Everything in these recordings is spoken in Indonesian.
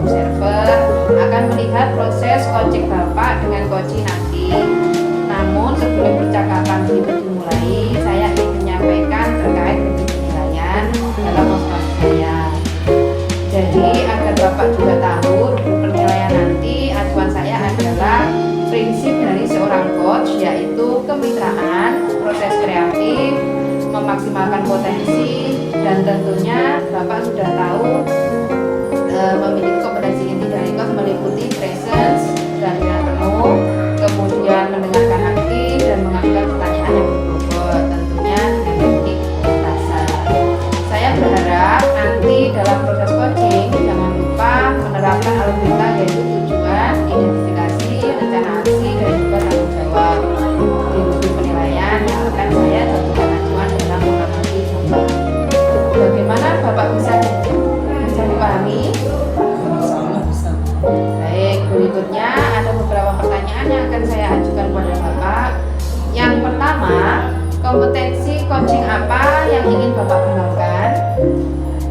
observer akan melihat proses coaching Bapak dengan coaching nanti. Namun sebelum percakapan itu dimulai, saya ingin menyampaikan terkait dengan penilaian dalam observasi saya. Jadi agar Bapak juga tahu penilaian nanti, acuan saya adalah prinsip dari seorang coach, yaitu kemitraan, proses kreatif, memaksimalkan potensi, dan tentunya Bapak sudah tahu memiliki kompetensi inti dari coach meliputi presence, kehadiran penuh, kemudian mendengarkan aktif dan mengajukan pertanyaan yang berbobot, tentunya dengan teknik dasar. Saya berharap nanti dalam proses coaching jangan lupa menerapkan algoritma, yaitu tujuan, identifikasi, rencana aksi, dan juga tanggung jawab di buku penilaian yang akan saya tentukan acuan dalam mengamati contoh. Bagaimana Bapak bisa dipahami? Baik, berikutnya ada beberapa pertanyaan yang akan saya ajukan kepada Bapak. Yang pertama, kompetensi coaching apa yang ingin Bapak kembangkan?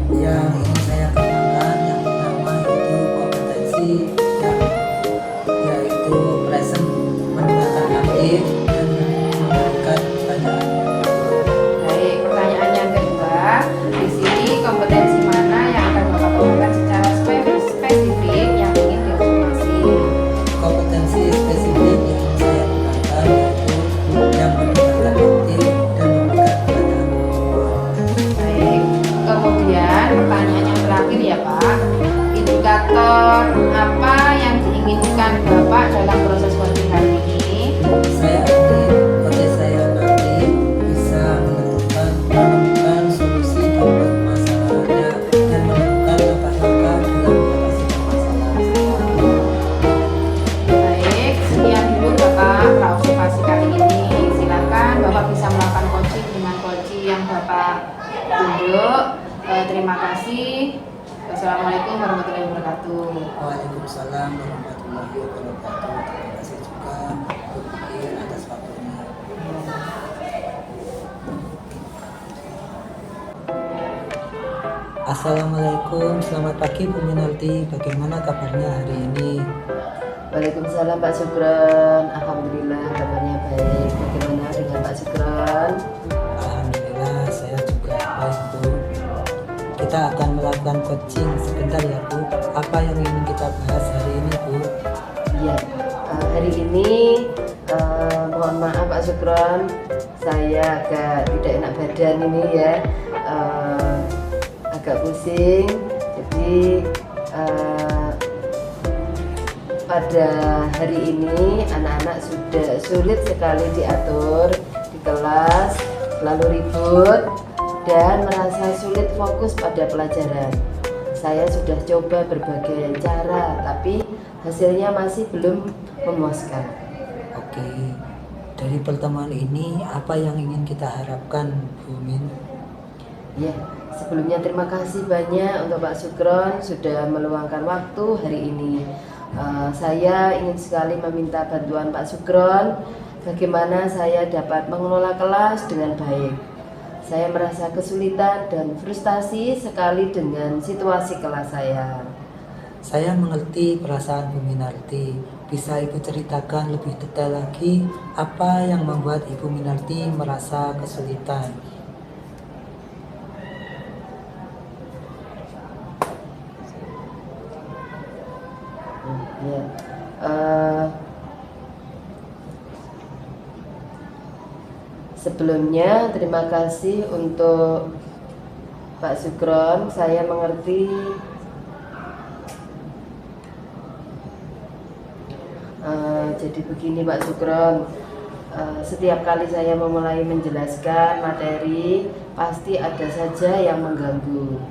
Yang ingin saya kembangkan yang pertama itu kompetensi yaitu present, mendengarkan aktif dan memberikan pertanyaan. Baik, pertanyaan yang kedua, di sini kompetensi mana yang akan Bapak kembangkan secara spesifik yang ingin diobservasi? Kompetensi spesifik yang ingin saya kembangkan yaitu yang mendengarkan aktif dan memberikan pertanyaan. Baik, kemudian pertanyaan yang terakhir ya Pak, indikator apa yang diinginkan Bapak dalam proses coaching kali ini? Saya ingin coach saya nanti bisa menemukan solusi dari permasalahannya dan menemukan langkah-langkah dalam mengatasi permasalahan. Baik, sekian dulu Bapak praobservasi kali ini. Silakan Bapak bisa melakukan coaching dengan coaching yang Bapak tunjuk. Terima kasih. Wassalamualaikum warahmatullahi wabarakatuh. Waalaikumsalam warahmatullahi wabarakatuh. Terima kasih juga Bu Fikir atas waktunya. Assalamualaikum, selamat pagi Bu Minarti. Bagaimana kabarnya hari ini? Waalaikumsalam Pak Sugron. Alhamdulillah kabarnya baik. Bagaimana dengan Pak Sugron? Alhamdulillah saya juga baik Bu. Kita akan melakukan coaching sebentar ya Bu. Apa yang ingin kita bahas hari ini Bu? Iya, hari ini mohon maaf Pak Sugron, saya agak tidak enak badan ini ya, agak pusing. Jadi pada hari ini anak-anak sudah sulit sekali diatur di kelas, selalu ribut dan merasa sulit fokus pada pelajaran. Saya sudah coba berbagai cara, tapi hasilnya masih belum memuaskan. Oke, dari pertemuan ini apa yang ingin kita harapkan Bu Min? Ya, sebelumnya terima kasih banyak untuk Pak Sugron sudah meluangkan waktu hari ini. Saya ingin sekali meminta bantuan Pak Sugron bagaimana saya dapat mengelola kelas dengan baik. Saya merasa kesulitan dan frustasi sekali dengan situasi kelas saya. Saya mengerti perasaan Bu Minarti. Bisa Ibu ceritakan lebih detail lagi apa yang membuat Ibu Minarti merasa kesulitan? Ya. Sebelumnya terima kasih untuk Pak Sugron. Saya mengerti jadi begini Pak Sugron, setiap kali saya memulai menjelaskan materi pasti ada saja yang mengganggu.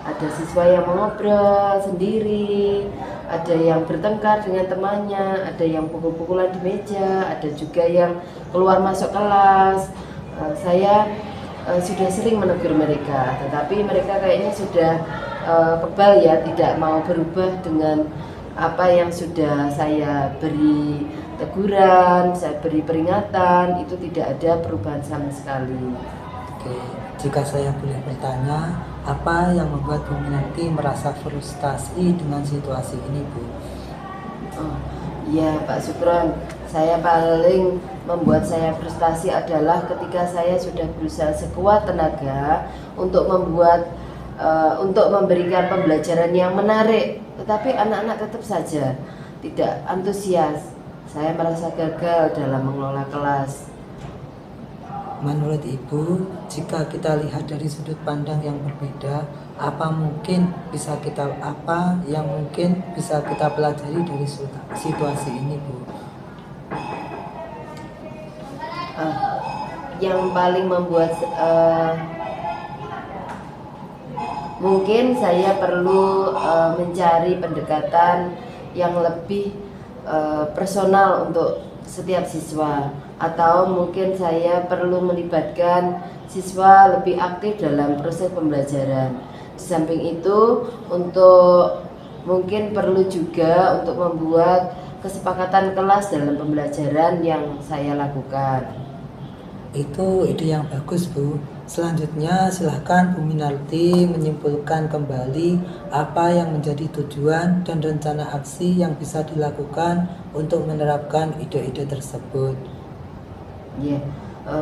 Ada siswa yang mengobrol sendiri, ada yang bertengkar dengan temannya, ada yang pukul-pukulan di meja, ada juga yang keluar masuk kelas. Saya sudah sering menegur mereka, tetapi mereka kayaknya sudah kebal ya, tidak mau berubah dengan apa yang sudah saya beri teguran, saya beri peringatan, itu tidak ada perubahan sama sekali. Oke, jika saya boleh bertanya, Apa yang membuat Bu Minarti merasa frustasi dengan situasi ini, Bu? Oh, iya Pak Sukron, saya paling membuat saya frustasi adalah ketika saya sudah berusaha sekuat tenaga untuk untuk memberikan pembelajaran yang menarik, tetapi anak-anak tetap saja tidak antusias. Saya merasa gagal dalam mengelola kelas. Menurut Ibu, jika kita lihat dari sudut pandang yang berbeda, apa yang mungkin bisa kita pelajari dari situasi ini, Bu? Yang paling membuat mungkin saya perlu mencari pendekatan yang lebih personal untuk setiap siswa, atau mungkin saya perlu melibatkan siswa lebih aktif dalam proses pembelajaran. Di samping itu, mungkin perlu juga untuk membuat kesepakatan kelas dalam pembelajaran yang saya lakukan. Itu ide yang bagus, Bu. Selanjutnya, silahkan Bu Minarti menyimpulkan kembali apa yang menjadi tujuan dan rencana aksi yang bisa dilakukan untuk menerapkan ide-ide tersebut. Ya,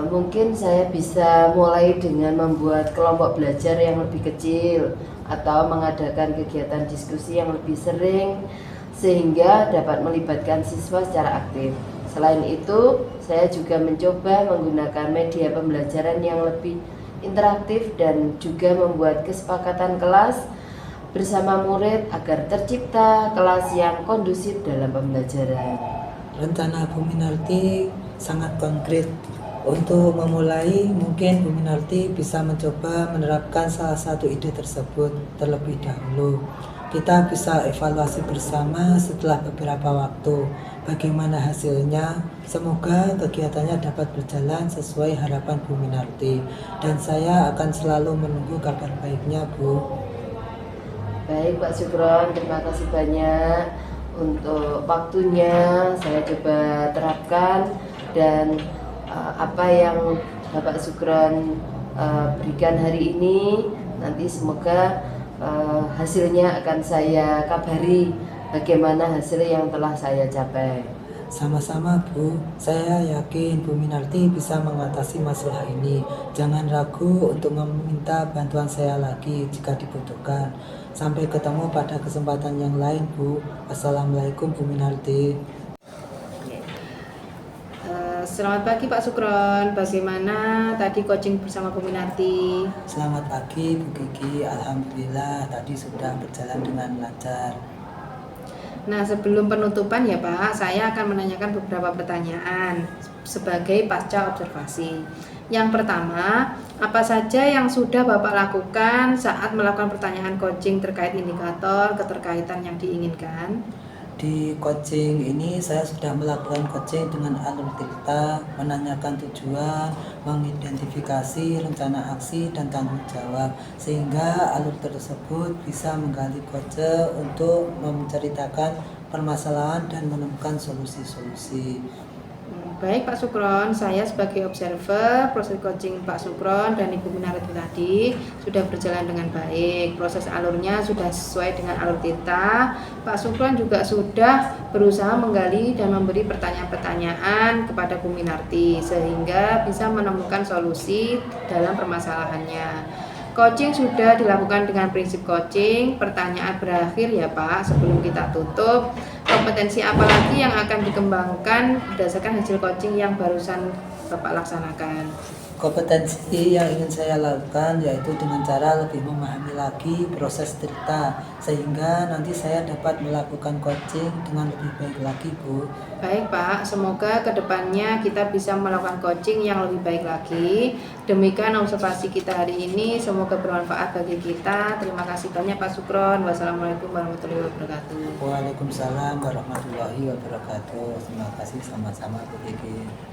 mungkin saya bisa mulai dengan membuat kelompok belajar yang lebih kecil atau mengadakan kegiatan diskusi yang lebih sering sehingga dapat melibatkan siswa secara aktif. Selain itu, saya juga mencoba menggunakan media pembelajaran yang lebih interaktif dan juga membuat kesepakatan kelas bersama murid agar tercipta kelas yang kondusif dalam pembelajaran. Rencana Bu Minarti sangat konkret. Untuk memulai, mungkin Bu Minarti bisa mencoba menerapkan salah satu ide tersebut terlebih dahulu. Kita bisa evaluasi bersama setelah beberapa waktu. Bagaimana hasilnya? Semoga kegiatannya dapat berjalan sesuai harapan Bu Minarti. Dan saya akan selalu menunggu kabar baiknya, Bu. Baik Pak Sukron, terima kasih banyak untuk waktunya. Saya coba terapkan dan apa yang Bapak Sukron berikan hari ini nanti semoga hasilnya akan saya kabari bagaimana hasil yang telah saya capai. Sama-sama, Bu. Saya yakin Bu Minarti bisa mengatasi masalah ini. Jangan ragu untuk meminta bantuan saya lagi jika dibutuhkan. Sampai ketemu pada kesempatan yang lain, Bu. Assalamualaikum, Bu Minarti. Selamat pagi Pak Sukron, bagaimana tadi coaching bersama Bu Minarti? Selamat pagi, Bu Kiki. Alhamdulillah tadi sudah berjalan dengan lancar. Nah, sebelum penutupan ya Pak, saya akan menanyakan beberapa pertanyaan sebagai pasca observasi. Yang pertama, apa saja yang sudah Bapak lakukan saat melakukan pertanyaan coaching terkait indikator keterkaitan yang diinginkan? Di coaching ini saya sudah melakukan coaching dengan alur tirta, menanyakan tujuan, mengidentifikasi rencana aksi dan tanggung jawab, sehingga alur tersebut bisa menggali kode untuk menceritakan permasalahan dan menemukan solusi-solusi. Baik Pak Sukron, saya sebagai observer proses coaching Pak Sukron dan Ibu Minarti tadi sudah berjalan dengan baik. Proses alurnya sudah sesuai dengan alur tirta. Pak Sukron juga sudah berusaha menggali dan memberi pertanyaan-pertanyaan kepada Bu Minarti sehingga bisa menemukan solusi dalam permasalahannya. Coaching sudah dilakukan dengan prinsip coaching. Pertanyaan berakhir ya Pak, sebelum kita tutup, kompetensi apa lagi yang akan dikembangkan berdasarkan hasil coaching yang barusan Bapak laksanakan? Kompetensi yang ingin saya lakukan yaitu dengan cara lebih memahami lagi proses cerita, sehingga nanti saya dapat melakukan coaching dengan lebih baik lagi, Bu. Baik Pak, semoga kedepannya kita bisa melakukan coaching yang lebih baik lagi. Demikian observasi kita hari ini, semoga bermanfaat bagi kita. Terima kasih banyak Pak Sukron. Wassalamualaikum warahmatullahi wabarakatuh. Waalaikumsalam warahmatullahi wabarakatuh. Terima kasih, sama-sama Bu Kiki.